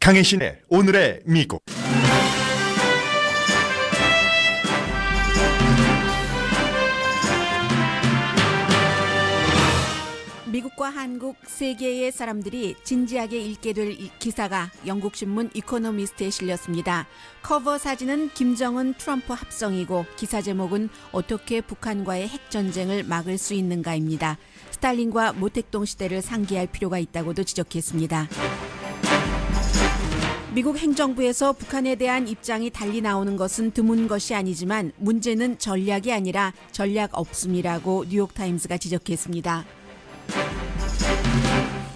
강혜신의 오늘의 미국. 미국과 한국 세 개의 사람들이 진지하게 읽게 될 기사가 영국 신문 이코노미스트에 실렸습니다. 커버 사진은 김정은 트럼프 합성이고 기사 제목은 어떻게 북한과의 핵전쟁을 막을 수 있는가입니다. 스탈린과 모택동 시대를 상기할 필요가 있다고도 지적했습니다. 미국 행정부에서 북한에 대한 입장이 달리 나오는 것은 드문 것이 아니지만 문제는 전략이 아니라 전략 없음이라고 뉴욕타임스가 지적했습니다.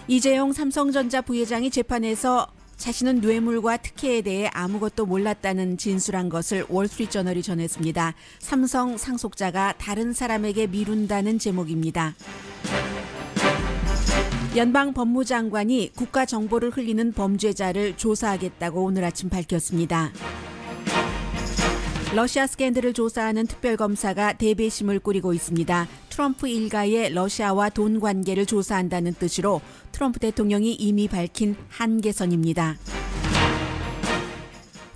이재용 삼성전자 부회장이 재판에서 자신은 뇌물과 특혜에 대해 아무것도 몰랐다는 진술한 것을 월스트리트저널이 전했습니다. 삼성 상속자가 다른 사람에게 미룬다는 제목입니다. 연방법무장관이 국가정보를 흘리는 범죄자를 조사하겠다고 오늘 아침 밝혔습니다. 러시아 스캔들을 조사하는 특별검사가 대배심을 꾸리고 있습니다. 트럼프 일가의 러시아와 돈 관계를 조사한다는 뜻으로 트럼프 대통령이 이미 밝힌 한계선입니다.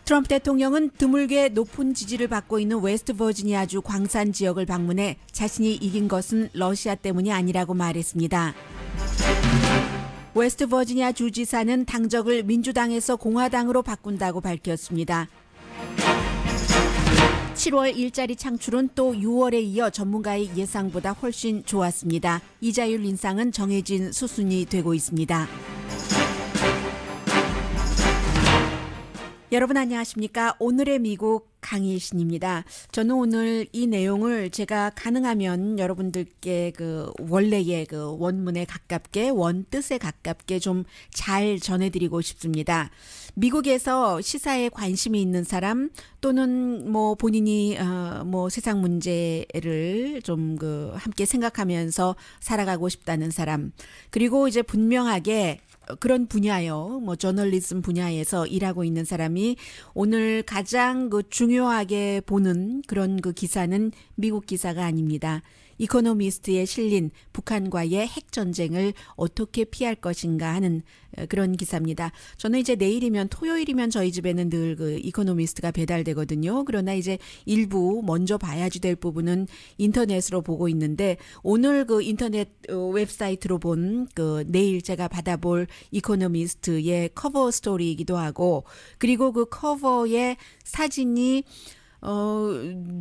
트럼프 대통령은 드물게 높은 지지를 받고 있는 웨스트버지니아주 광산 지역을 방문해 자신이 이긴 것은 러시아 때문이 아니라고 말했습니다. 웨스트버지니아 주지사는 당적을 민주당에서 공화당으로 바꾼다고 밝혔습니다. 7월 일자리 창출은 또 6월에 이어 전문가의 예상보다 훨씬 좋았습니다. 이자율 인상은 정해진 수순이 되고 있습니다. 여러분 안녕하십니까? 오늘의 미국 강희신입니다. 저는 오늘 이 내용을 제가 가능하면 여러분들께 원래의 원문에 가깝게 원뜻에 가깝게 좀 잘 전해드리고 싶습니다. 미국에서 시사에 관심이 있는 사람 또는 본인이 세상 문제를 좀 함께 생각하면서 살아가고 싶다는 사람, 그리고 이제 분명하게 그런 분야요, 저널리즘 분야에서 일하고 있는 사람이 오늘 가장 중요하게 보는 그런 기사는 미국 기사가 아닙니다. 이코노미스트에 실린 북한과의 핵전쟁을 어떻게 피할 것인가 하는 그런 기사입니다. 저는 이제 내일이면 토요일이면 저희 집에는 늘 이코노미스트가 배달되거든요. 그러나 이제 일부 먼저 봐야지 될 부분은 인터넷으로 보고 있는데 오늘 인터넷 웹사이트로 본 내일 제가 받아볼 이코노미스트의 커버 스토리이기도 하고, 그리고 그 커버의 사진이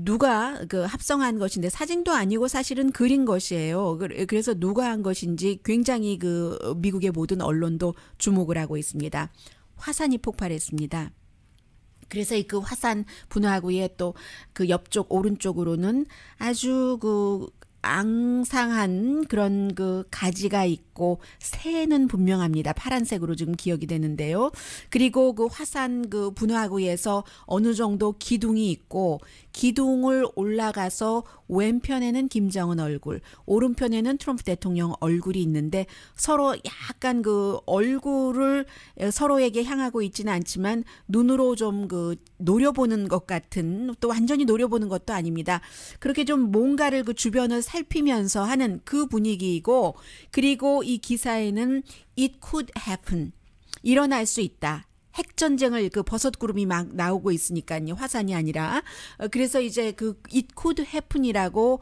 누가 합성한 것인데 사진도 아니고 사실은 그린 것이에요. 그래서 누가 한 것인지 굉장히 미국의 모든 언론도 주목을 하고 있습니다. 화산이 폭발했습니다. 그래서 그 화산 분화구의 또 옆쪽 오른쪽으로는 아주 앙상한 그런 가지가 있고 새는 분명합니다. 파란색으로 지금 기억이 되는데요. 그리고 화산 분화구에서 어느 정도 기둥이 있고 기둥을 올라가서 왼편에는 김정은 얼굴, 오른편에는 트럼프 대통령 얼굴이 있는데 서로 약간 얼굴을 서로에게 향하고 있지는 않지만 눈으로 좀 노려보는 것 같은, 또 완전히 노려보는 것도 아닙니다. 그렇게 좀 뭔가를 주변을 살피면서 하는 그 분위기이고, 그리고 이 기사에는 It could happen, 일어날 수 있다. 핵전쟁을 버섯구름이 막 나오고 있으니까요. 화산이 아니라. 그래서 이제 It could happen이라고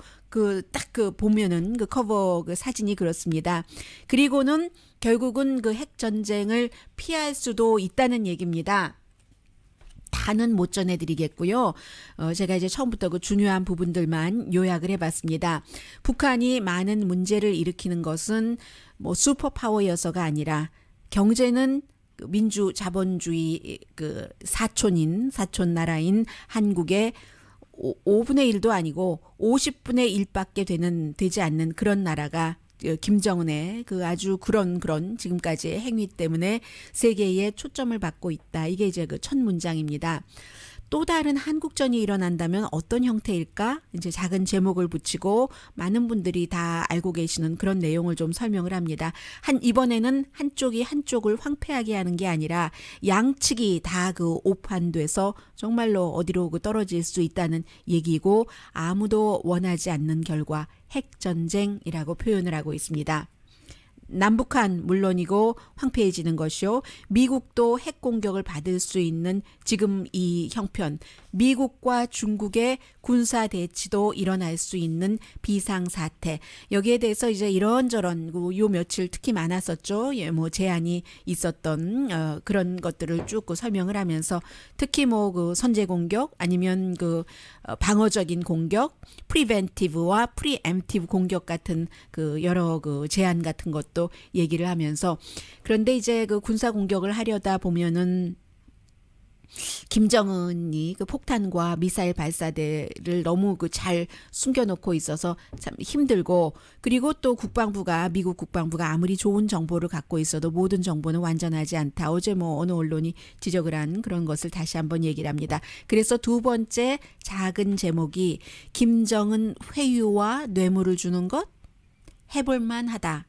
딱 보면은 커버 사진이 그렇습니다. 그리고는 결국은 핵전쟁을 피할 수도 있다는 얘기입니다. 다는 못 전해드리겠고요. 제가 이제 처음부터 중요한 부분들만 요약을 해봤습니다. 북한이 많은 문제를 일으키는 것은 슈퍼파워여서가 아니라 경제는 민주 자본주의 사촌 나라인 한국의 5분의 1도 아니고 50분의 1밖에 되지 않는 그런 나라가 김정은의 아주 그런 지금까지의 행위 때문에 세계에 초점을 받고 있다. 이게 이제 첫 문장입니다. 또 다른 한국전이 일어난다면 어떤 형태일까? 이제 작은 제목을 붙이고 많은 분들이 다 알고 계시는 그런 내용을 좀 설명을 합니다. 이번에는 한쪽이 한쪽을 황폐하게 하는 게 아니라 양측이 다 오판돼서 정말로 어디로 떨어질 수 있다는 얘기고, 아무도 원하지 않는 결과 핵전쟁이라고 표현을 하고 있습니다. 남북한 물론이고 황폐해지는 것이요. 미국도 핵 공격을 받을 수 있는 지금 이 형편, 미국과 중국의 군사 대치도 일어날 수 있는 비상 사태. 여기에 대해서 이제 이런저런 요 며칠 특히 많았었죠. 예, 뭐 제한이 있었던 그런 것들을 쭉 설명을 하면서 특히 뭐 그 선제 공격 아니면 그 방어적인 공격, 프리벤티브와 프리엠티브 공격 같은 그 여러 그 제한 같은 것도 얘기를 하면서 그런데 이제 그 군사 공격을 하려다 보면은 김정은이 그 폭탄과 미사일 발사대를 너무 그 잘 숨겨놓고 있어서 참 힘들고 그리고 또 국방부가 미국 국방부가 아무리 좋은 정보를 갖고 있어도 모든 정보는 완전하지 않다. 어제 뭐 어느 언론이 지적을 한 그런 것을 다시 한번 얘기를 합니다. 그래서 두 번째 작은 제목이 김정은 회유와 뇌물을 주는 것 해볼만 하다.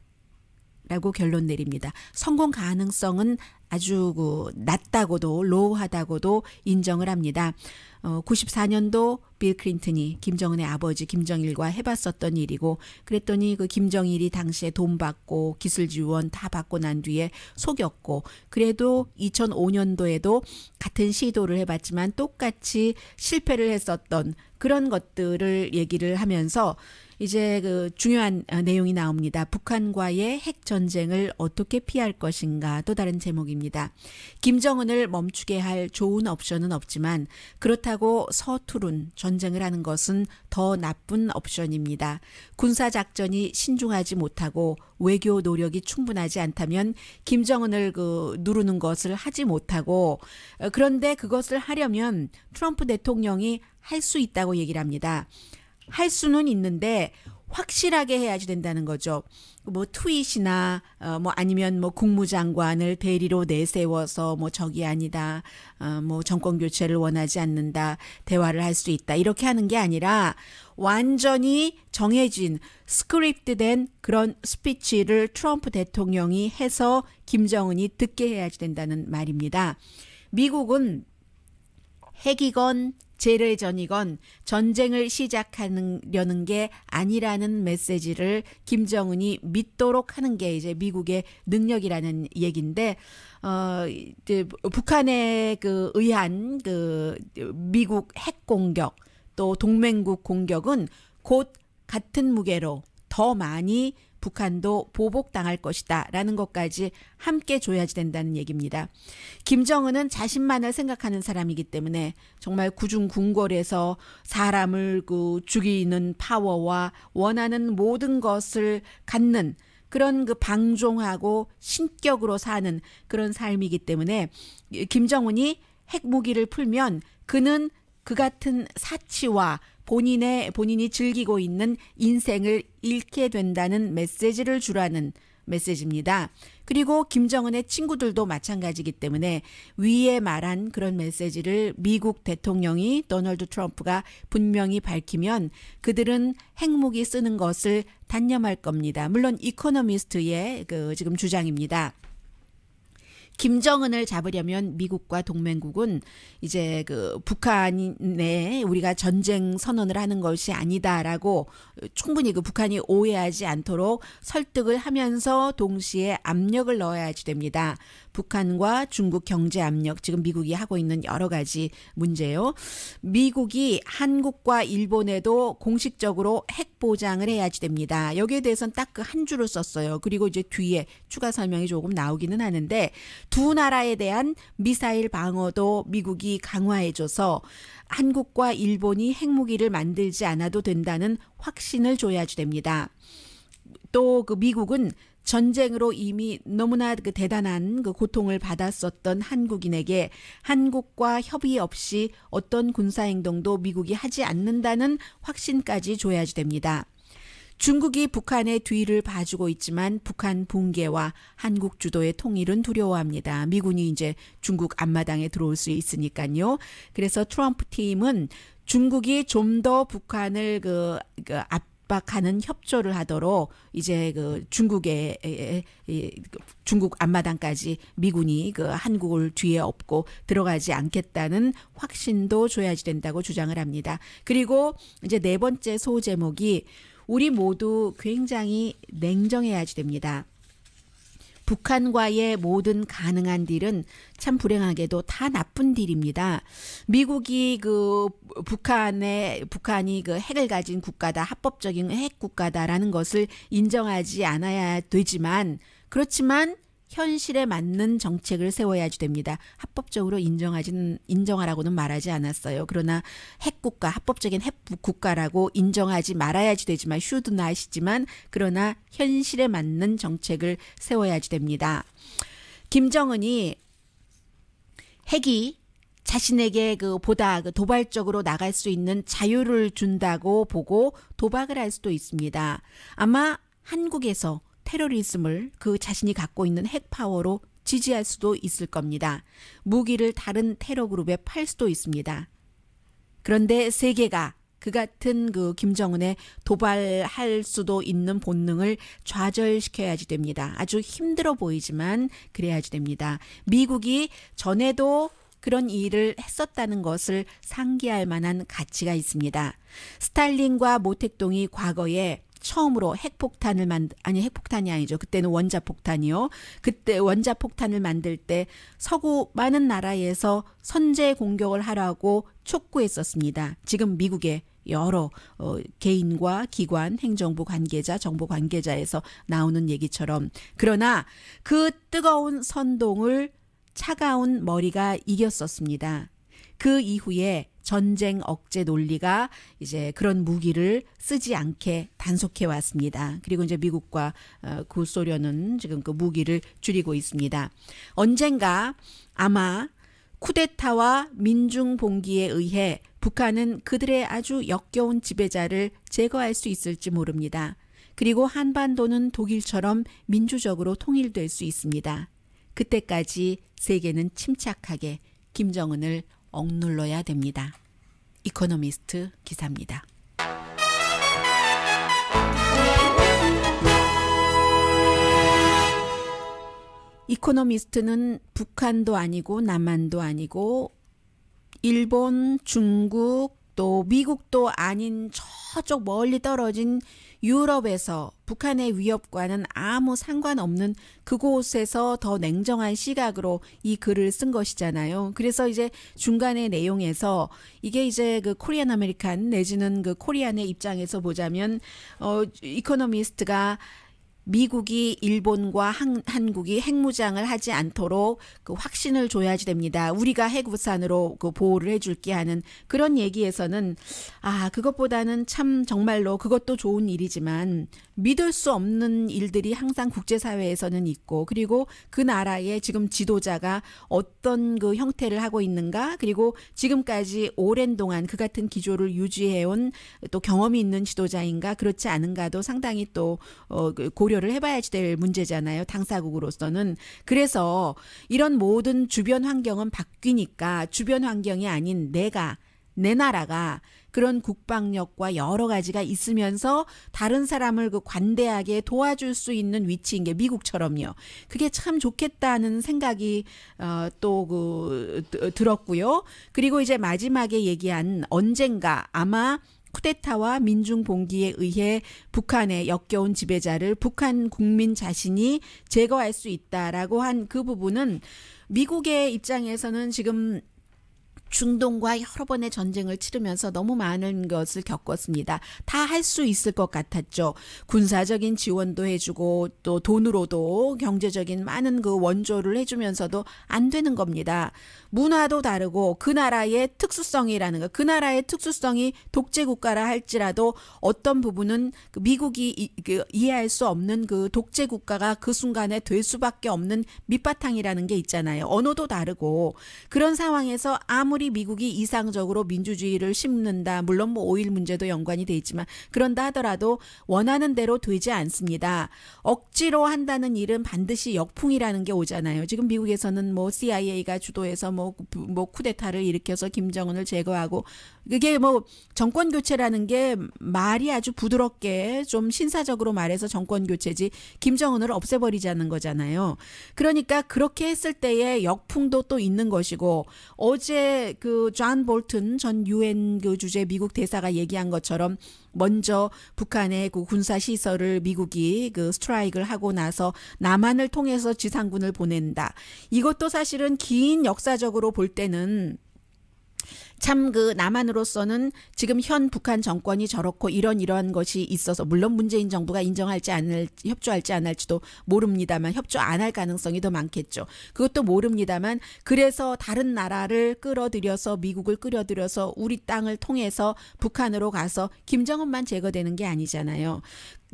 라고 결론 내립니다. 성공 가능성은 아주 그 낮다고도 로우하다고도 인정을 합니다. 94년도 빌 클린턴이 김정은의 아버지 김정일과 해봤었던 일이고 그랬더니 그 김정일이 당시에 돈 받고 기술 지원 다 받고 난 뒤에 속였고 그래도 2005년도에도 같은 시도를 해봤지만 똑같이 실패를 했었던 그런 것들을 얘기를 하면서 이제 그 중요한 내용이 나옵니다. 북한과의 핵 전쟁을 어떻게 피할 것인가 또 다른 제목입니다. 김정은을 멈추게 할 좋은 옵션은 없지만 그렇다고 서투른 전쟁을 하는 것은 더 나쁜 옵션입니다. 군사작전이 신중하지 못하고 외교 노력이 충분하지 않다면 김정은을 그 누르는 것을 하지 못하고 그런데 그것을 하려면 트럼프 대통령이 할 수 있다고 얘기를 합니다. 할 수는 있는데 확실하게 해야지 된다는 거죠. 뭐 트윗이나 뭐 아니면 뭐 국무장관을 대리로 내세워서 뭐 적이 아니다. 뭐 정권 교체를 원하지 않는다. 대화를 할 수 있다. 이렇게 하는 게 아니라 완전히 정해진 스크립트된 그런 스피치를 트럼프 대통령이 해서 김정은이 듣게 해야지 된다는 말입니다. 미국은 핵이건 재래전이건 전쟁을 시작하려는 게 아니라는 메시지를 김정은이 믿도록 하는 게 이제 미국의 능력이라는 얘기인데 이제 북한에 그 의한 그 미국 핵 공격 또 동맹국 공격은 곧 같은 무게로 더 많이 북한도 보복당할 것이다 라는 것까지 함께 줘야지 된다는 얘기입니다. 김정은은 자신만을 생각하는 사람이기 때문에 정말 구중궁궐에서 사람을 그 죽이는 파워와 원하는 모든 것을 갖는 그런 그 방종하고 신격으로 사는 그런 삶이기 때문에 김정은이 핵무기를 풀면 그는 그 같은 사치와 본인이 즐기고 있는 인생을 잃게 된다는 메시지를 주라는 메시지입니다. 그리고 김정은의 친구들도 마찬가지이기 때문에 위에 말한 그런 메시지를 미국 대통령이 도널드 트럼프가 분명히 밝히면 그들은 핵무기 쓰는 것을 단념할 겁니다. 물론 이코노미스트의 그 지금 주장입니다. 김정은을 잡으려면 미국과 동맹국은 이제 그 북한에 우리가 전쟁 선언을 하는 것이 아니다라고 충분히 그 북한이 오해하지 않도록 설득을 하면서 동시에 압력을 넣어야지 됩니다. 북한과 중국 경제 압력, 지금 미국이 하고 있는 여러 가지 문제요. 미국이 한국과 일본에도 공식적으로 핵 보장을 해야지 됩니다. 여기에 대해서는 딱 그 한 줄을 썼어요. 그리고 이제 뒤에 추가 설명이 조금 나오기는 하는데 두 나라에 대한 미사일 방어도 미국이 강화해줘서 한국과 일본이 핵무기를 만들지 않아도 된다는 확신을 줘야지 됩니다. 또 그 미국은 전쟁으로 이미 너무나 그 대단한 그 고통을 받았었던 한국인에게 한국과 협의 없이 어떤 군사행동도 미국이 하지 않는다는 확신까지 줘야지 됩니다. 중국이 북한의 뒤를 봐주고 있지만 북한 붕괴와 한국 주도의 통일은 두려워합니다. 미군이 이제 중국 앞마당에 들어올 수 있으니까요. 그래서 트럼프 팀은 중국이 좀 더 북한을 압박하는 협조를 하도록 이제 그 중국 앞마당까지 미군이 그 한국을 뒤에 업고 들어가지 않겠다는 확신도 줘야지 된다고 주장을 합니다. 그리고 이제 네 번째 소제목이 우리 모두 굉장히 냉정해야지 됩니다. 북한과의 모든 가능한 딜은 참 불행하게도 다 나쁜 딜입니다. 미국이 그 북한이 그 핵을 가진 국가다, 합법적인 핵 국가다라는 것을 인정하지 않아야 되지만, 그렇지만 현실에 맞는 정책을 세워야지 됩니다. 합법적으로 인정하라고는 말하지 않았어요. 그러나 핵국가, 합법적인 핵 국가라고 인정하지 말아야지 되지만, should는 아시지만, 그러나 현실에 맞는 정책을 세워야지 됩니다. 김정은이 핵이 자신에게 보다 도발적으로 나갈 수 있는 자유를 준다고 보고 도박을 할 수도 있습니다. 아마 한국에서 테러리즘을 그 자신이 갖고 있는 핵 파워로 지지할 수도 있을 겁니다. 무기를 다른 테러 그룹에 팔 수도 있습니다. 그런데 세계가 그 같은 김정은의 도발할 수도 있는 본능을 좌절시켜야지 됩니다. 아주 힘들어 보이지만 그래야지 됩니다. 미국이 전에도 그런 일을 했었다는 것을 상기할 만한 가치가 있습니다. 스탈린과 모택동이 과거에 처음으로 핵폭탄이 아니죠. 그때는 원자폭탄이요. 그때 원자폭탄을 만들 때 서구 많은 나라에서 선제 공격을 하라고 촉구했었습니다. 지금 미국의 여러 개인과 기관, 행정부 관계자, 정보 관계자에서 나오는 얘기처럼. 그러나 그 뜨거운 선동을 차가운 머리가 이겼었습니다. 그 이후에 전쟁 억제 논리가 이제 그런 무기를 쓰지 않게 단속해 왔습니다. 그리고 이제 미국과 구소련은 지금 그 무기를 줄이고 있습니다. 언젠가 아마 쿠데타와 민중 봉기에 의해 북한은 그들의 아주 역겨운 지배자를 제거할 수 있을지 모릅니다. 그리고 한반도는 독일처럼 민주적으로 통일될 수 있습니다. 그때까지 세계는 침착하게 김정은을 억눌러야 됩니다. 이코노미스트 기사입니다. 이코노미스트는 북한도 아니고 남한도 아니고 일본, 중국, 또 미국도 아닌 저쪽 멀리 떨어진 유럽에서 북한의 위협과는 아무 상관없는 그곳에서 더 냉정한 시각으로 이 글을 쓴 것이잖아요. 그래서 이제 중간의 내용에서 이게 이제 그 코리안 아메리칸 내지는 그 코리안의 입장에서 보자면 이코노미스트가 미국이 일본과 한국이 핵무장을 하지 않도록 그 확신을 줘야지 됩니다. 우리가 핵우산으로 그 보호를 해줄게 하는 그런 얘기에서는 그것보다는 참 정말로 그것도 좋은 일이지만 믿을 수 없는 일들이 항상 국제사회에서는 있고, 그리고 그 나라의 지금 지도자가 어떤 그 형태를 하고 있는가, 그리고 지금까지 오랜 동안 그 같은 기조를 유지해온 또 경험이 있는 지도자인가 그렇지 않은가도 상당히 또 고려를 해봐야지 될 문제잖아요. 당사국으로서는. 그래서 이런 모든 주변 환경은 바뀌니까 주변 환경이 아닌 내 나라가 그런 국방력과 여러 가지가 있으면서 다른 사람을 그 관대하게 도와줄 수 있는 위치인 게 미국처럼요. 그게 참 좋겠다는 생각이 들었고요. 그리고 이제 마지막에 얘기한 언젠가 아마 쿠데타와 민중 봉기에 의해 북한의 역겨운 지배자를 북한 국민 자신이 제거할 수 있다라고 한 그 부분은 미국의 입장에서는 지금 중동과 여러 번의 전쟁을 치르면서 너무 많은 것을 겪었습니다. 다 할 수 있을 것 같았죠. 군사적인 지원도 해주고 또 돈으로도 경제적인 많은 그 원조를 해주면서도 안 되는 겁니다. 문화도 다르고 그 나라의 특수성이라는 거, 그 나라의 특수성이 독재국가라 할지라도 어떤 부분은 미국이 이해할 수 없는 그 독재국가가 그 순간에 될 수밖에 없는 밑바탕이라는 게 있잖아요. 언어도 다르고 그런 상황에서 아무리 미국이 이상적으로 민주주의를 심는다. 물론 뭐 오일 문제도 연관이 돼 있지만 그런다 하더라도 원하는 대로 되지 않습니다. 억지로 한다는 일은 반드시 역풍이라는 게 오잖아요. 지금 미국에서는 뭐 CIA가 주도해서 뭐 쿠데타를 일으켜서 김정은을 제거하고 그게 뭐 정권 교체라는 게 말이 아주 부드럽게 좀 신사적으로 말해서 정권 교체지 김정은을 없애버리자는 거잖아요. 그러니까 그렇게 했을 때의 역풍도 또 있는 것이고 어제 어제 그 존 볼튼 전 유엔 그 주재 미국 대사가 얘기한 것처럼 먼저 북한의 그 군사 시설을 미국이 그 스트라이크를 하고 나서 남한을 통해서 지상군을 보낸다. 이것도 사실은 긴 역사적으로 볼 때는 참 그 남한으로서는 지금 현 북한 정권이 저렇고 이러한 것이 있어서 물론 문재인 정부가 인정할지 협조할지 안 할지도 모릅니다만 협조 안 할 가능성이 더 많겠죠. 그것도 모릅니다만 그래서 다른 나라를 끌어들여서 미국을 끌어들여서 우리 땅을 통해서 북한으로 가서 김정은만 제거되는 게 아니잖아요.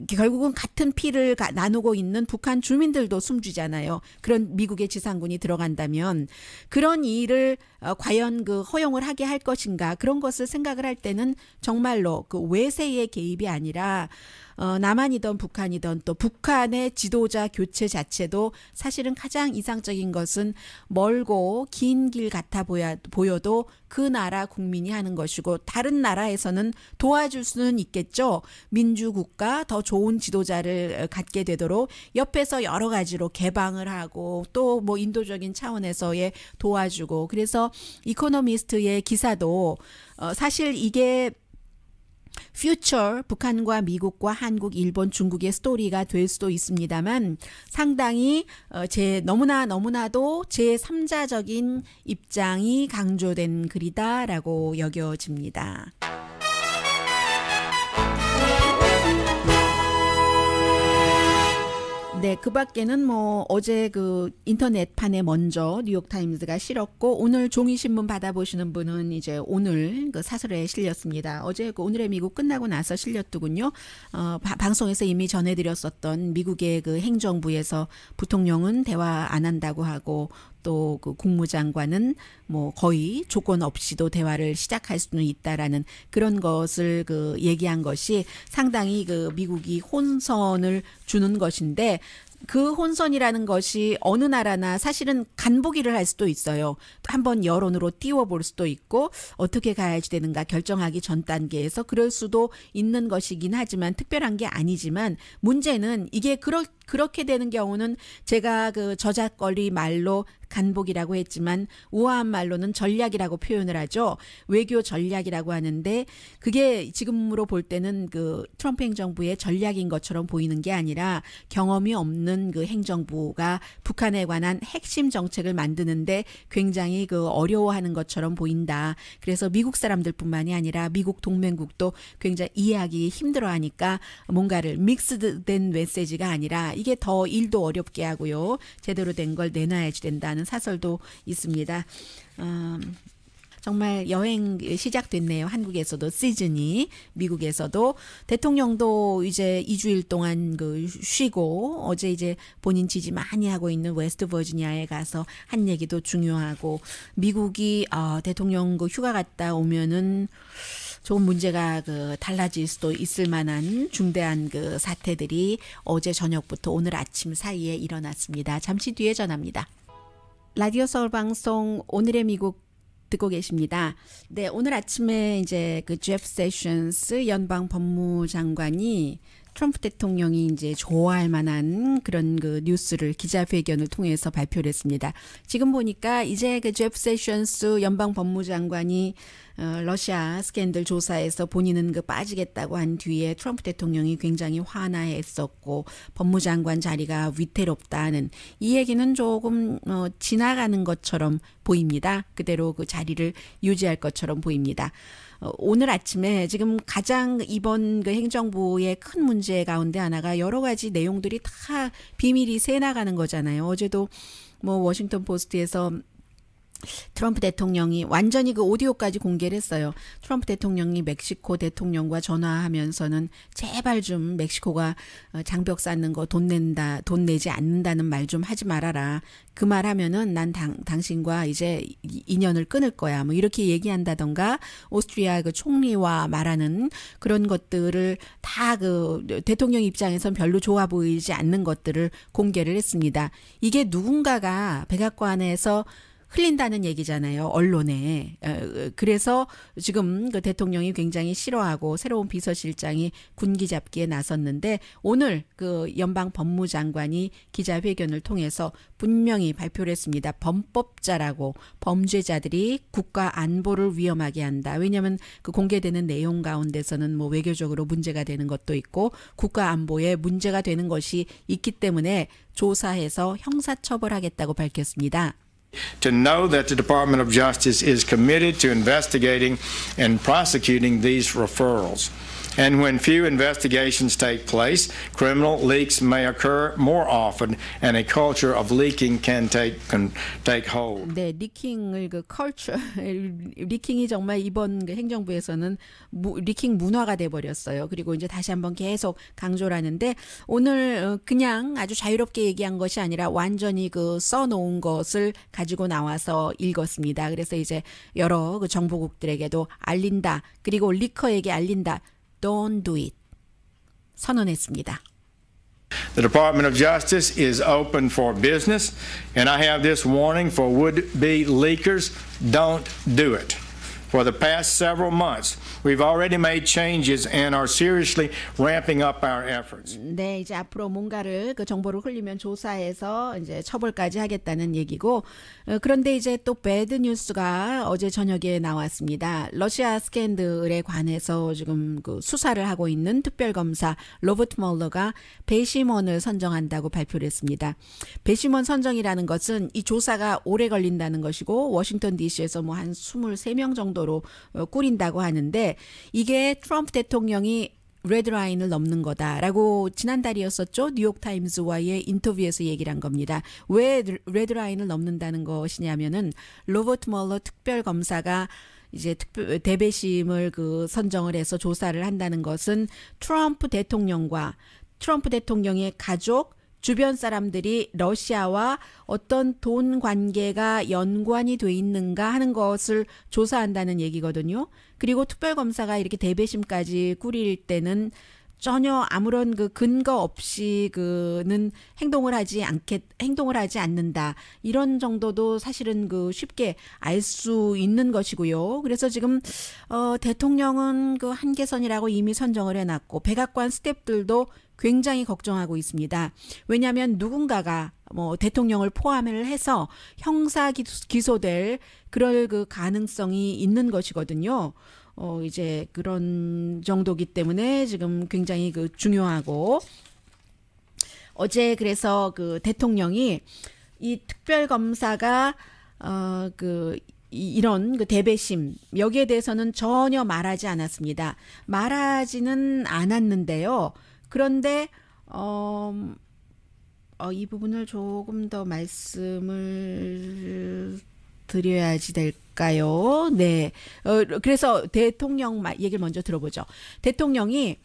결국은 같은 피를 나누고 있는 북한 주민들도 숨지잖아요. 그런 미국의 지상군이 들어간다면 그런 일을 과연 그 허용을 하게 할 것인가 그런 것을 생각을 할 때는 정말로 그 외세의 개입이 아니라 남한이든 북한이든 또 북한의 지도자 교체 자체도 사실은 가장 이상적인 것은 멀고 긴 길 같아 보여도 그 나라 국민이 하는 것이고 다른 나라에서는 도와줄 수는 있겠죠. 민주국가 더 좋은 지도자를 갖게 되도록 옆에서 여러 가지로 개방을 하고 또 뭐 인도적인 차원에서의 도와주고 그래서 이코노미스트의 기사도 사실 이게 퓨처 북한과 미국과 한국, 일본, 중국의 스토리가 될 수도 있습니다만 상당히 너무나도 제3자적인 입장이 강조된 글이다라고 여겨집니다. 네, 그 밖에는 뭐 어제 그 인터넷판에 먼저 뉴욕타임즈가 실었고 오늘 종이신문 받아보시는 분은 이제 오늘 그 사설에 실렸습니다. 어제 그 오늘의 미국 끝나고 나서 실렸더군요. 방송에서 이미 전해드렸었던 미국의 그 행정부에서 부통령은 대화 안 한다고 하고 또 그 국무장관은 뭐 거의 조건 없이도 대화를 시작할 수는 있다라는 그런 것을 그 얘기한 것이 상당히 그 미국이 혼선을 주는 것인데 그 혼선이라는 것이 어느 나라나 사실은 간보기를 할 수도 있어요. 한번 여론으로 띄워볼 수도 있고 어떻게 가야지 되는가 결정하기 전 단계에서 그럴 수도 있는 것이긴 하지만 특별한 게 아니지만 문제는 이게 그렇게 되는 경우는 제가 그 저작거리 말로 간복이라고 했지만 우아한 말로는 전략이라고 표현을 하죠. 외교 전략이라고 하는데 그게 지금으로 볼 때는 그 트럼프 행정부의 전략인 것처럼 보이는 게 아니라 경험이 없는 그 행정부가 북한에 관한 핵심 정책을 만드는데 굉장히 그 어려워하는 것처럼 보인다. 그래서 미국 사람들뿐만이 아니라 미국 동맹국도 굉장히 이해하기 힘들어하니까 뭔가를 믹스된 메시지가 아니라 이게 더 일도 어렵게 하고요. 제대로 된 걸 내놔야지 된다는 사설도 있습니다. 정말 여행 시작됐네요. 한국에서도 시즌이 미국에서도 대통령도 이제 2주일 동안 그 쉬고 어제 이제 본인 지지 많이 하고 있는 웨스트 버지니아에 가서 한 얘기도 중요하고 미국이 대통령 그 휴가 갔다 오면은 좋은 문제가 그 달라질 수도 있을 만한 중대한 그 사태들이 어제 저녁부터 오늘 아침 사이에 일어났습니다. 잠시 뒤에 전합니다. 라디오 서울 방송 오늘의 미국 듣고 계십니다. 네, 오늘 아침에 이제 그 제프 세션스 연방 법무장관이 트럼프 대통령이 이제 좋아할 만한 그런 그 뉴스를 기자회견을 통해서 발표를 했습니다. 지금 보니까 이제 그 제프 세션스 연방 법무장관이 러시아 스캔들 조사에서 본인은 그 빠지겠다고 한 뒤에 트럼프 대통령이 굉장히 화나했었고 법무장관 자리가 위태롭다는 이 얘기는 조금 지나가는 것처럼 보입니다. 그대로 그 자리를 유지할 것처럼 보입니다. 오늘 아침에 지금 가장 이번 그 행정부의 큰 문제 가운데 하나가 여러 가지 내용들이 다 비밀이 새나가는 거잖아요. 어제도 뭐 워싱턴 포스트에서 트럼프 대통령이 완전히 그 오디오까지 공개를 했어요. 트럼프 대통령이 멕시코 대통령과 전화하면서는 제발 좀 멕시코가 장벽 쌓는 거 돈 내지 않는다는 말 좀 하지 말아라. 그 말 하면은 난 당신과 이제 인연을 끊을 거야. 뭐 이렇게 얘기한다던가 오스트리아 그 총리와 말하는 그런 것들을 다 그 대통령 입장에선 별로 좋아 보이지 않는 것들을 공개를 했습니다. 이게 누군가가 백악관에서 흘린다는 얘기잖아요. 언론에. 그래서 지금 그 대통령이 굉장히 싫어하고 새로운 비서실장이 군기 잡기에 나섰는데 오늘 그 연방 법무장관이 기자회견을 통해서 분명히 발표를 했습니다. 범법자라고 범죄자들이 국가 안보를 위험하게 한다. 왜냐하면 그 공개되는 내용 가운데서는 뭐 외교적으로 문제가 되는 것도 있고 국가 안보에 문제가 되는 것이 있기 때문에 조사해서 형사처벌하겠다고 밝혔습니다. To know that the Department of Justice is committed to investigating and prosecuting these referrals. And when few investigations take place, criminal leaks may occur more often, and a culture of leaking can take hold. 네, 리킹을 그 컬처, 리킹이 정말 이번 그 행정부에서는 리킹 문화가 돼 버렸어요. 그리고 이제 다시 한번 계속 강조를 하는데 오늘 그냥 아주 자유롭게 얘기한 것이 아니라 완전히 그 써놓은 것을 가지고 나와서 읽었습니다. 그래서 이제 여러 그 정보국들에게도 알린다. 그리고 리커에게 알린다. Don't do it. 선언했습니다. The Department of Justice is open for business, and I have this warning for would-be leakers: don't do it. For the past several months, we've already made changes and are seriously ramping up our efforts. 네, 이제 앞으로 뭔가를 그 정보를 흘리면 조사해서 이제 처벌까지 하겠다는 얘기고, 그런데 이제 또 배드 뉴스가 어제 저녁에 나왔습니다. 러시아 스캔들에 관해서 지금 그 수사를 하고 있는 특별검사 로버트 멀러가 배심원을 선정한다고 발표를 했습니다. 배심원 선정이라는 것은 이 조사가 오래 걸린다는 것이고 워싱턴 DC에서 뭐 한 23명 정도로 꾸린다고 하는데 이게 트럼프 대통령이 레드라인을 넘는 거다라고 지난달이었었죠. 뉴욕타임즈와의 인터뷰에서 얘기를 한 겁니다. 왜 레드라인을 넘는다는 것이냐면은 로버트 멀러 특별검사가 이제 대배심을 그 선정을 해서 조사를 한다는 것은 트럼프 대통령과 트럼프 대통령의 가족 주변 사람들이 러시아와 어떤 돈 관계가 연관이 돼 있는가 하는 것을 조사한다는 얘기거든요. 그리고 특별검사가 이렇게 대배심까지 꾸릴 때는 전혀 아무런 그 근거 없이 그는 행동을 하지 않는다. 이런 정도도 사실은 그 쉽게 알 수 있는 것이고요. 그래서 지금 대통령은 그 한계선이라고 이미 선정을 해놨고 백악관 스태프들도 굉장히 걱정하고 있습니다. 왜냐하면 누군가가 뭐 대통령을 포함을 해서 형사 기소될 그럴 그 가능성이 있는 것이거든요. 이제 그런 정도기 때문에 지금 굉장히 그 중요하고 어제 그래서 그 대통령이 이 특별검사가 이런 그 대배심 여기에 대해서는 전혀 말하지 않았습니다. 말하지는 않았는데요. 그런데 이 부분을 조금 더 말씀을 드려야지 될까요? 네. 그래서 대통령 얘기를 먼저 들어보죠. 대통령이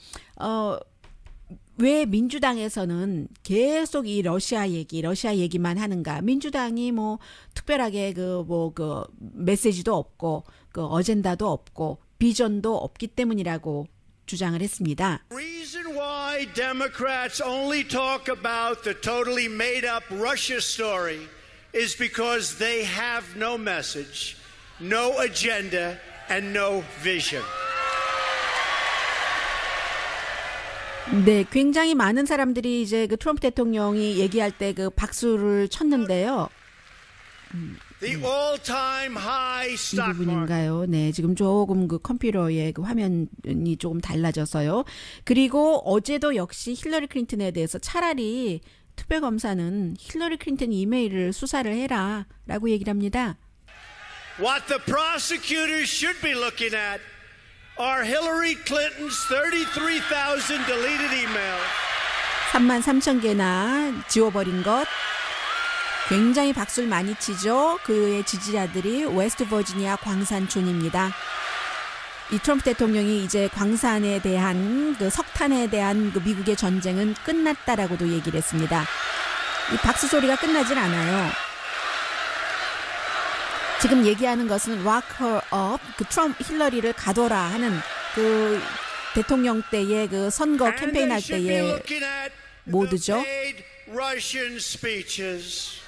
왜 민주당에서는 계속 이 러시아 얘기만 하는가? 민주당이 뭐 특별하게 그 메시지도 없고 그 어젠다도 없고 비전도 없기 때문이라고 주장을 했습니다. Reason why Democrats only talk about the totally made up Russia story is because they have no message, no agenda, and no vision. 네, 굉장히 많은 사람들이 이제 그 트럼프 대통령이 얘기할 때 그 박수를 쳤는데요. The all-time high 이 stock market. 부분인가요? 네, 지금 조금 그 컴퓨터의 그 화면이 조금 달라져서요. 그리고 어제도 역시 힐러리 클린턴에 대해서 차라리 특별검사는 힐러리 클린턴 이메일을 수사를 해라라고 얘기를 합니다. What the prosecutors should be looking at are Hillary Clinton's 33,000 deleted emails. 33,000개나 지워버린 것. 굉장히 박수를 많이 치죠. 그의 지지자들이 웨스트 버지니아 광산촌입니다. 이 트럼프 대통령이 이제 광산에 대한 그 석탄에 대한 그 미국의 전쟁은 끝났다라고도 얘기를 했습니다. 이 박수 소리가 끝나질 않아요. 지금 얘기하는 것은 rock her up, 그 트럼프 힐러리를 가둬라 하는 그 대통령 때의 그 선거 캠페인 할 때의 모드죠. Russian speeches.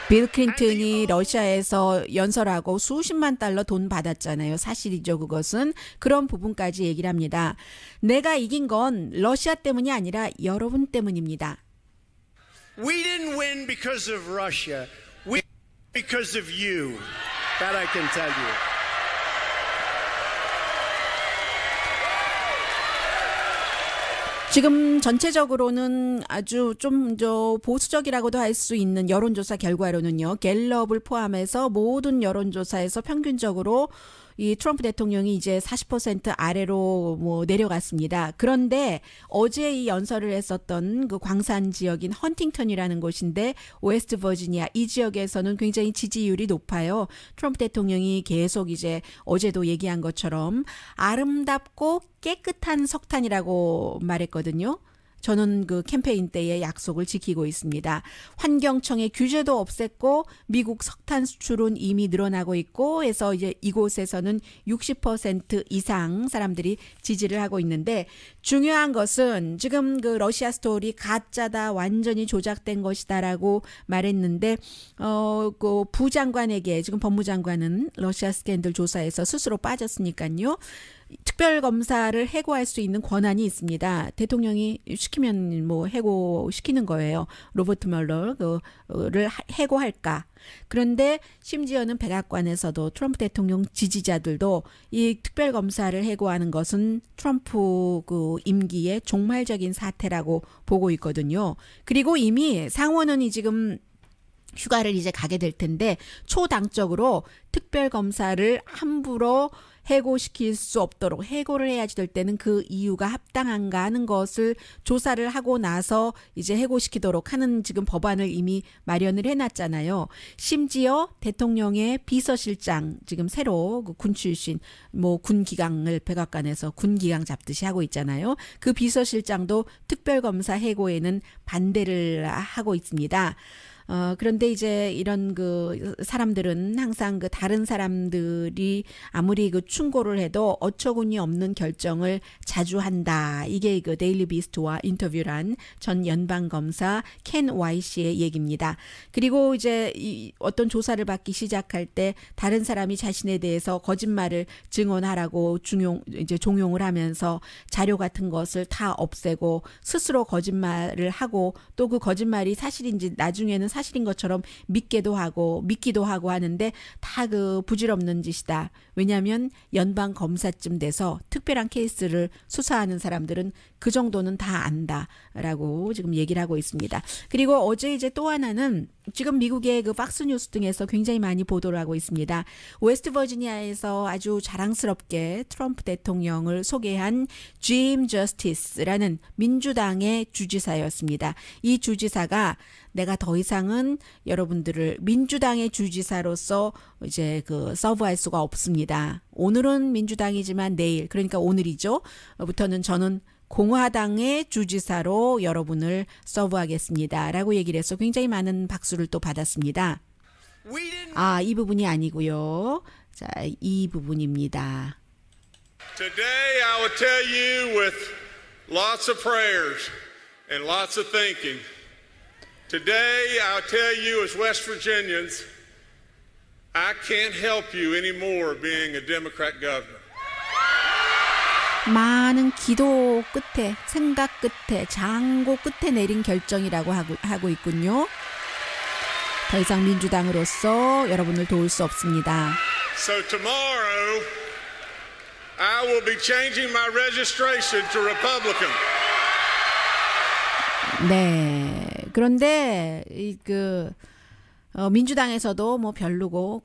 빌 클린턴이 러시아에서 연설하고 수십만 달러 돈 받았잖아요. 사실이죠, 그것은. 그런 부분까지 얘기를 합니다. 내가 이긴 건 러시아 때문이 아니라 여러분 때문입니다. We didn't win because of Russia. We won because of you. That I can tell you. 지금 전체적으로는 아주 좀 보수적이라고도 할 수 있는 여론조사 결과로는요. 갤럽을 포함해서 모든 여론조사에서 평균적으로 이 트럼프 대통령이 이제 40% 아래로 뭐 내려갔습니다. 그런데 어제 이 연설을 했었던 그 광산 지역인 헌팅턴이라는 곳인데 웨스트 버지니아 이 지역에서는 굉장히 지지율이 높아요. 트럼프 대통령이 계속 이제 어제도 얘기한 것처럼 아름답고 깨끗한 석탄이라고 말했거든요. 저는 그 캠페인 때의 약속을 지키고 있습니다. 환경청의 규제도 없앴고 미국 석탄 수출은 이미 늘어나고 있고 해서 이제 이곳에서는 60% 이상 사람들이 지지를 하고 있는데 중요한 것은 지금 그 러시아 스토리 가짜다 완전히 조작된 것이다라고 말했는데 그 부장관에게 지금 법무장관은 러시아 스캔들 조사에서 스스로 빠졌으니까요. 특별검사를 해고할 수 있는 권한이 있습니다. 대통령이 시키면 뭐 해고시키는 거예요. 로버트 멀러를 해고할까. 그런데 심지어는 백악관에서도 트럼프 대통령 지지자들도 이 특별검사를 해고하는 것은 트럼프 그 임기의 종말적인 사태라고 보고 있거든요. 그리고 이미 상원은 지금 휴가를 이제 가게 될 텐데 초당적으로 특별검사를 함부로 해고시킬 수 없도록 해고를 해야지 될 때는 그 이유가 합당한가 하는 것을 조사를 하고 나서 이제 해고시키도록 하는 지금 법안을 이미 마련을 해놨잖아요. 심지어 대통령의 비서실장 지금 새로 그 군 출신 뭐 군기강을 백악관에서 군기강 잡듯이 하고 있잖아요. 그 비서실장도 특별검사 해고에는 반대를 하고 있습니다. 그런데 이제 이런 그 사람들은 항상 그 다른 사람들이 아무리 그 충고를 해도 어처구니 없는 결정을 자주 한다. 이게 그 데일리 비스트와 인터뷰란 전 연방검사 켄 와이시의 얘기입니다. 그리고 이제 이 어떤 조사를 받기 시작할 때 다른 사람이 자신에 대해서 거짓말을 증언하라고 종용을 하면서 자료 같은 것을 다 없애고 스스로 거짓말을 하고 또 그 거짓말이 사실인지 나중에는 사실인 것처럼 믿기도 하고 하는데 다 그 부질없는 짓이다. 왜냐하면 연방 검사쯤 돼서 특별한 케이스를 수사하는 사람들은 그 정도는 다 안다라고 지금 얘기를 하고 있습니다. 그리고 어제 이제 또 하나는 지금 미국의 그 팍스뉴스 등에서 굉장히 많이 보도를 하고 있습니다. 웨스트 버지니아에서 아주 자랑스럽게 트럼프 대통령을 소개한 짐 저스티스라는 민주당의 주지사였습니다. 이 주지사가 내가 더 이상은 여러분들을 민주당의 주지사로서 이제 그 서브할 수가 없습니다. 오늘은 민주당이지만 내일 그러니까 오늘이죠. 부터는 저는 공화당의 주지사로 여러분을 서브하겠습니다. 라고 얘기를 해서 굉장히 많은 박수를 또 받았습니다. 이 부분이 아니고요. 자, 이 부분입니다. Today I will tell you with lots of prayers and lots of thinking. Today I'll tell you as West Virginians, I can't help you anymore being a Democrat governor. 많은 기도 끝에 생각 끝에 장고 끝에 내린 결정이라고 하고 있군요. 더 이상 민주당으로서 여러분을 도울 수 없습니다. So tomorrow I will be changing my registration to Republican. 네. 그런데 민주당에서도 뭐 별로고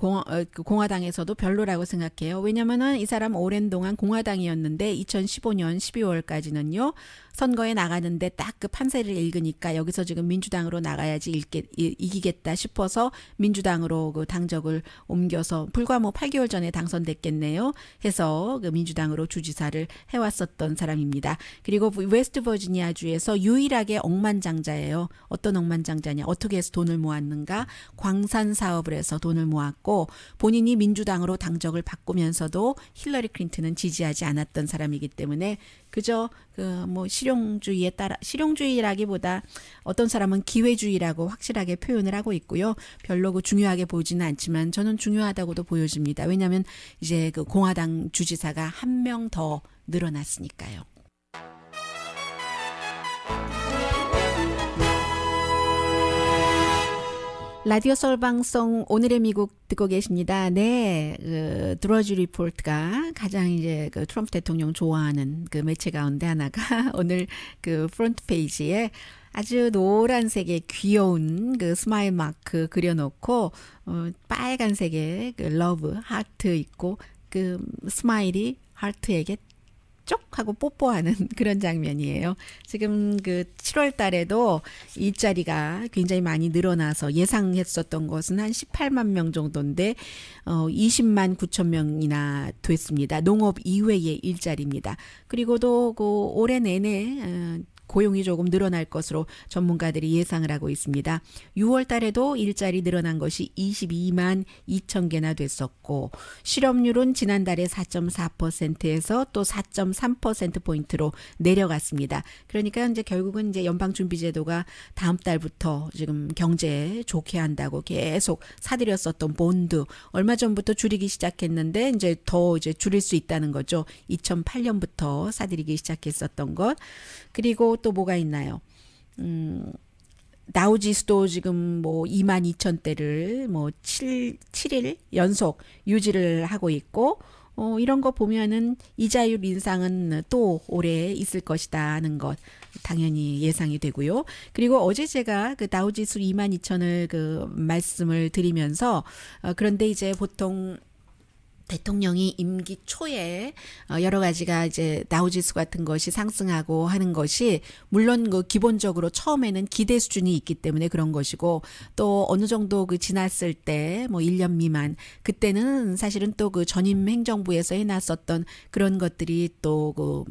공화당에서도 별로라고 생각해요. 왜냐면은 이 사람 오랜 동안 공화당이었는데 2015년 12월까지는요. 선거에 나가는데 딱 그 판세를 읽으니까 여기서 지금 민주당으로 나가야지 이기겠다 싶어서 민주당으로 그 당적을 옮겨서 불과 뭐 8개월 전에 당선됐겠네요. 해서 그 민주당으로 주지사를 해왔었던 사람입니다. 그리고 웨스트 버지니아 주에서 유일하게 억만장자예요. 어떤 억만장자냐? 어떻게 해서 돈을 모았는가? 광산 사업을 해서 돈을 모았고 본인이 민주당으로 당적을 바꾸면서도 힐러리 클린턴은 지지하지 않았던 사람이기 때문에 그저 그 뭐 실용주의에 따라 실용주의라기보다 어떤 사람은 기회주의라고 확실하게 표현을 하고 있고요. 별로 그 중요하게 보지는 않지만 저는 중요하다고도 보여집니다. 왜냐하면 이제 그 공화당 주지사가 한 명 더 늘어났으니까요. 라디오 서울 방송 오늘의 미국 듣고 계십니다. 네, 그 드러지 리포트가 가장 이제 그 트럼프 대통령 좋아하는 그 매체 가운데 하나가 오늘 그 프론트 페이지에 아주 노란색의 귀여운 그 스마일 마크 그려놓고 빨간색의 그 러브 하트 있고 그 스마일이 하트에게 쪽 하고 뽀뽀하는 그런 장면이에요. 지금 그 7월 달에도 일자리가 굉장히 많이 늘어나서 예상했었던 것은 한 18만 명 정도인데 20만 9천 명이나 됐습니다. 농업 이외의 일자리입니다. 그리고도 그 올해 내내 고용이 조금 늘어날 것으로 전문가들이 예상을 하고 있습니다. 6월 달에도 일자리 늘어난 것이 22만 2천 개나 됐었고 실업률은 지난달에 4.4%에서 또 4.3%포인트로 내려갔습니다. 그러니까 이제 결국은 이제 연방준비제도가 다음 달부터 지금 경제 좋게 한다고 계속 사들였었던 본드 얼마 전부터 줄이기 시작했는데 이제 더 이제 줄일 수 있다는 거죠. 2008년부터 사들이기 시작했었던 것. 그리고 또 뭐가 있나요? 다우지수도 지금 뭐 22,000대를 뭐 7일 연속 유지를 하고 있고 이런 거 보면은 이자율 인상은 또 올해 있을 것이다 하는 것 당연히 예상이 되고요. 그리고 어제 제가 그 다우지수 22,000을 그 말씀을 드리면서 그런데 이제 보통 대통령이 임기 초에 여러 가지가 이제 다우지수 같은 것이 상승하고 하는 것이 물론 그 기본적으로 처음에는 기대 수준이 있기 때문에 그런 것이고 또 어느 정도 그 지났을 때 뭐 1년 미만 그때는 사실은 또 그 전임 행정부에서 해놨었던 그런 것들이 또 그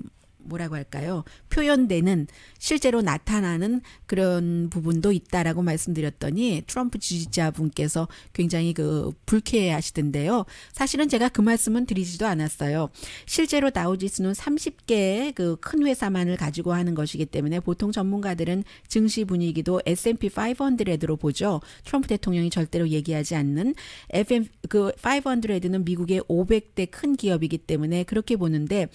뭐라고 할까요? 표현되는 실제로 나타나는 그런 부분도 있다라고 말씀드렸더니 트럼프 지지자분께서 굉장히 그 불쾌해하시던데요. 사실은 제가 그 말씀은 드리지도 않았어요. 실제로 다우지수는 30개의 그 큰 회사만을 가지고 하는 것이기 때문에 보통 전문가들은 증시 분위기도 S&P 500로 보죠. 트럼프 대통령이 절대로 얘기하지 않는 그 500는 미국의 500대 큰 기업이기 때문에 그렇게 보는데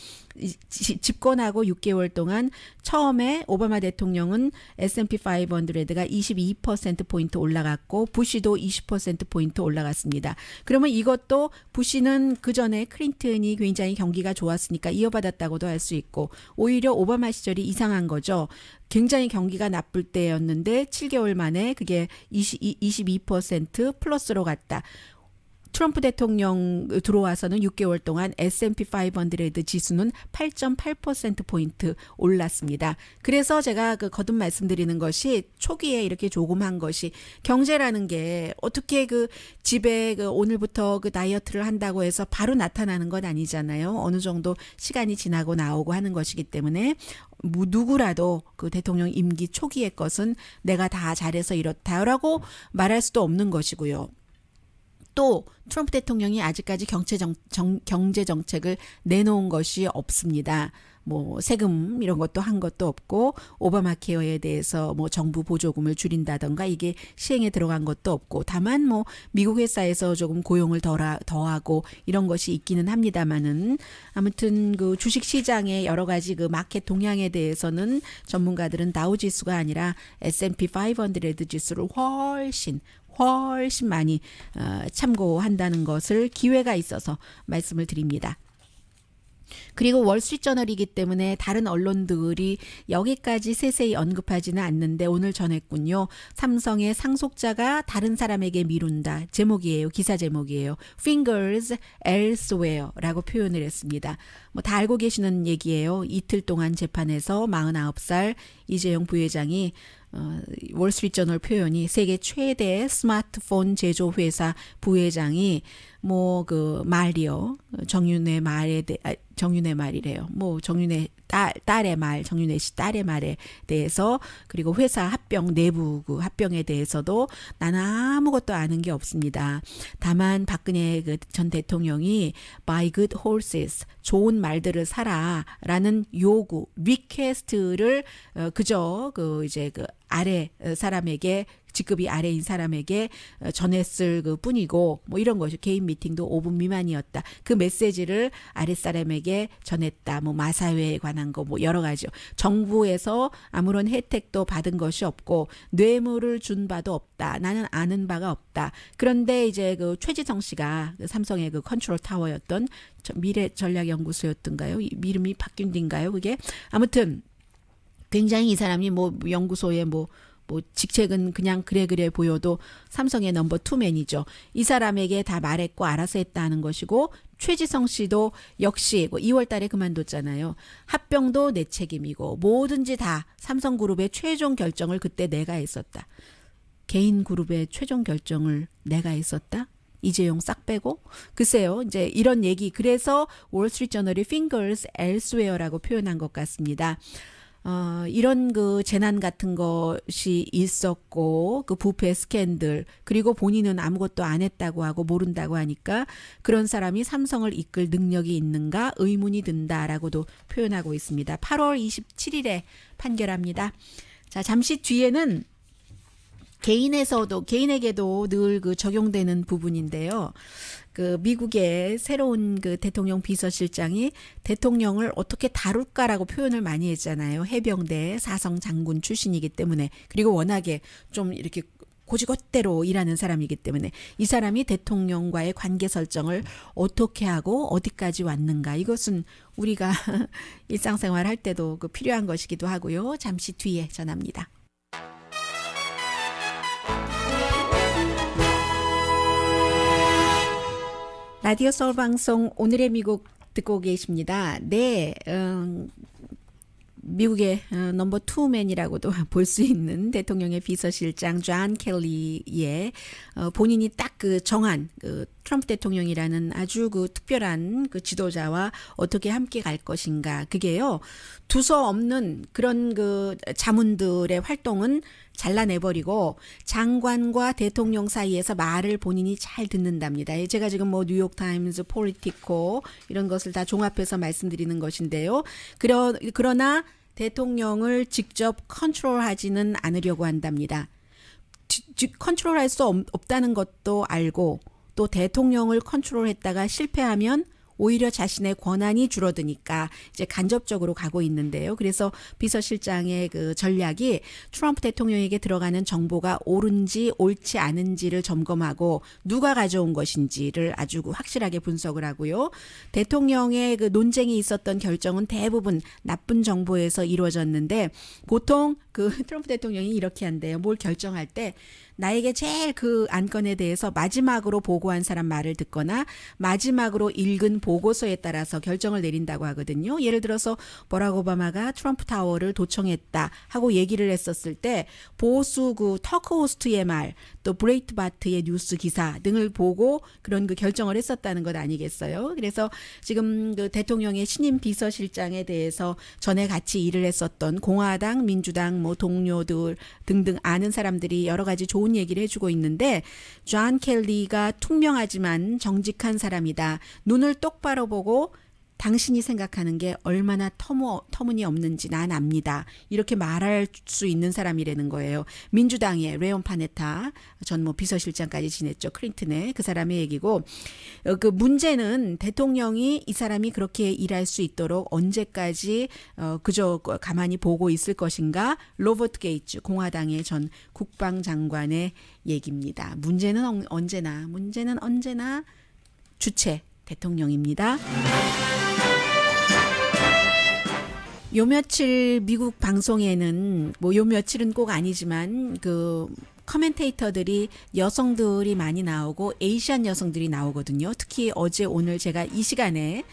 집권하고 6개월 동안 처음에 오바마 대통령은 S&P 500가 22%포인트 올라갔고 부시도 20%포인트 올라갔습니다. 그러면 이것도 부시는 그전에 클린턴이 굉장히 경기가 좋았으니까 이어받았다고도 할 수 있고 오히려 오바마 시절이 이상한 거죠. 굉장히 경기가 나쁠 때였는데 7개월 만에 그게 22% 플러스로 갔다. 트럼프 대통령 들어와서는 6개월 동안 S&P 500 지수는 8.8%포인트 올랐습니다. 그래서 제가 그 거듭 말씀드리는 것이 초기에 이렇게 조그만 것이 경제라는 게 어떻게 그 집에 그 오늘부터 그 다이어트를 한다고 해서 바로 나타나는 건 아니잖아요. 어느 정도 시간이 지나고 나오고 하는 것이기 때문에 누구라도 그 대통령 임기 초기의 것은 내가 다 잘해서 이렇다라고 말할 수도 없는 것이고요. 또 트럼프 대통령이 아직까지 경제 정책을 내놓은 것이 없습니다. 뭐 세금 이런 것도 한 것도 없고 오바마 케어에 대해서 뭐 정부 보조금을 줄인다던가 이게 시행에 들어간 것도 없고 다만 뭐 미국 회사에서 조금 고용을 더하고 이런 것이 있기는 합니다만은 아무튼 그 주식 시장의 여러 가지 그 마켓 동향에 대해서는 전문가들은 다우지수가 아니라 S&P 500 지수를 훨씬 많이 참고한다는 것을 기회가 있어서 말씀을 드립니다. 그리고 월스트리트저널이기 때문에 다른 언론들이 여기까지 세세히 언급하지는 않는데 오늘 전했군요. 삼성의 상속자가 다른 사람에게 미룬다. 제목이에요. 기사 제목이에요. Fingers elsewhere라고 표현을 했습니다. 뭐 다 알고 계시는 얘기예요. 이틀 동안 재판에서 49살 이재용 부회장이 월스트리트저널 표현이 세계 최대 스마트폰 제조회사 부회장이 뭐 그 말이요 정윤회 말에 정윤회 말이래요. 뭐 정윤회 딸의 말, 정윤회 씨 딸의 말에 대해서 그리고 회사 합병 내부 그 합병에 대해서도 나는 아무것도 아는 게 없습니다. 다만 박근혜 그 전 대통령이 buy good horses 좋은 말들을 사라라는 요구 리퀘스트를 그저 그 이제 그 아래 사람에게 직급이 아래인 사람에게 전했을 그 뿐이고 뭐 이런 것이 개인 미팅도 5분 미만이었다. 그 메시지를 아랫사람에게 전했다. 뭐 마사회에 관한 거 뭐 여러 가지요. 정부에서 아무런 혜택도 받은 것이 없고 뇌물을 준 바도 없다. 나는 아는 바가 없다. 그런데 이제 그 최지성 씨가 그 삼성의 그 컨트롤 타워였던 미래전략연구소였던가요? 이름이 바뀐 뒤인가요? 그게 아무튼 굉장히 이 사람이 뭐 연구소에 뭐 직책은 그냥 그래 보여도 삼성의 넘버 2맨이죠. 이 사람에게 다 말했고 알아서 했다는 것이고 최지성 씨도 역시 2월 달에 그만뒀잖아요. 합병도 내 책임이고 뭐든지 다 삼성그룹의 최종 결정을 그때 내가 했었다. 개인 그룹의 최종 결정을 내가 했었다? 이재용 싹 빼고? 글쎄요. 이제 이런 얘기 그래서 월스트리트저널이 fingers elsewhere라고 표현한 것 같습니다. 이런 그 재난 같은 것이 있었고 그 부패 스캔들 그리고 본인은 아무것도 안 했다고 하고 모른다고 하니까 그런 사람이 삼성을 이끌 능력이 있는가 의문이 든다라고도 표현하고 있습니다. 8월 27일에 판결합니다. 자, 잠시 뒤에는 개인에게도 늘 그 적용되는 부분인데요. 그 미국의 새로운 그 대통령 비서실장이 대통령을 어떻게 다룰까라고 표현을 많이 했잖아요. 해병대 사성 장군 출신이기 때문에 그리고 워낙에 좀 이렇게 고지것대로 일하는 사람이기 때문에 이 사람이 대통령과의 관계 설정을 어떻게 하고 어디까지 왔는가 이것은 우리가 일상생활 할 때도 그 필요한 것이기도 하고요. 잠시 뒤에 전합니다. 라디오 서울 방송 오늘의 미국 듣고 계십니다. 네, 미국의 넘버 2맨이라고도 볼 수 있는 대통령의 비서실장 존 켈리의 본인이 딱 그 정한 그 트럼프 대통령이라는 아주 그 특별한 그 지도자와 어떻게 함께 갈 것인가. 그게요. 두서 없는 그런 그 자문들의 활동은 잘라내버리고 장관과 대통령 사이에서 말을 본인이 잘 듣는답니다. 제가 지금 뭐 뉴욕타임즈, 폴리티코 이런 것을 다 종합해서 말씀드리는 것인데요. 그러나 대통령을 직접 컨트롤하지는 않으려고 한답니다. 컨트롤할 수 없다는 것도 알고 또 대통령을 컨트롤했다가 실패하면 오히려 자신의 권한이 줄어드니까 이제 간접적으로 가고 있는데요. 그래서 비서실장의 그 전략이 트럼프 대통령에게 들어가는 정보가 옳은지 옳지 않은지를 점검하고 누가 가져온 것인지를 아주 확실하게 분석을 하고요. 대통령의 그 논쟁이 있었던 결정은 대부분 나쁜 정보에서 이루어졌는데 보통 그 트럼프 대통령이 이렇게 한대요. 뭘 결정할 때 나에게 제일 그 안건에 대해서 마지막으로 보고한 사람 말을 듣거나 마지막으로 읽은 보고서에 따라서 결정을 내린다고 하거든요. 예를 들어서 버락 오바마가 트럼프 타워를 도청했다 하고 얘기를 했었을 때 보수 그 터크 호스트의 말 또 브레이트바트의 뉴스 기사 등을 보고 그런 그 결정을 했었다는 것 아니겠어요? 그래서 지금 그 대통령의 신임 비서실장에 대해서 전에 같이 일을 했었던 공화당, 민주당 뭐 동료들 등등 아는 사람들이 여러 가지 좋은 얘기를 해주고 있는데 존 켈리가 투명하지만 정직한 사람이다. 눈을 똑바로 보고 당신이 생각하는 게 얼마나 터무니없는지 난 압니다. 이렇게 말할 수 있는 사람이라는 거예요. 민주당의 레온 파네타 전 뭐 비서실장까지 지냈죠. 클린턴의 그 사람의 얘기고 그 문제는 대통령이 이 사람이 그렇게 일할 수 있도록 언제까지 그저 가만히 보고 있을 것인가. 로버트 게이츠 공화당의 전 국방장관의 얘기입니다. 문제는 언제나 주체 대통령입니다. 요 며칠 미국 방송에는 뭐 요 며칠은 꼭 아니지만 그 커멘테이터들이 여성들이 많이 나오고 에이시안 여성들이 나오거든요. 특히 어제 오늘 제가 이 시간에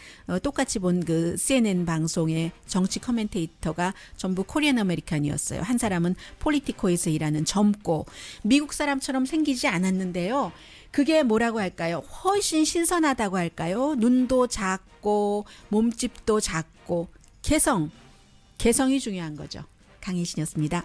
똑같이 본 그 CNN 방송의 정치 커멘테이터가 전부 코리안 아메리칸이었어요. 한 사람은 폴리티코에서 일하는 젊고 미국 사람처럼 생기지 않았는데요. 그게 뭐라고 할까요? 훨씬 신선하다고 할까요? 눈도 작고 몸집도 작고 개성이 중요한 거죠. 강혜신이었습니다.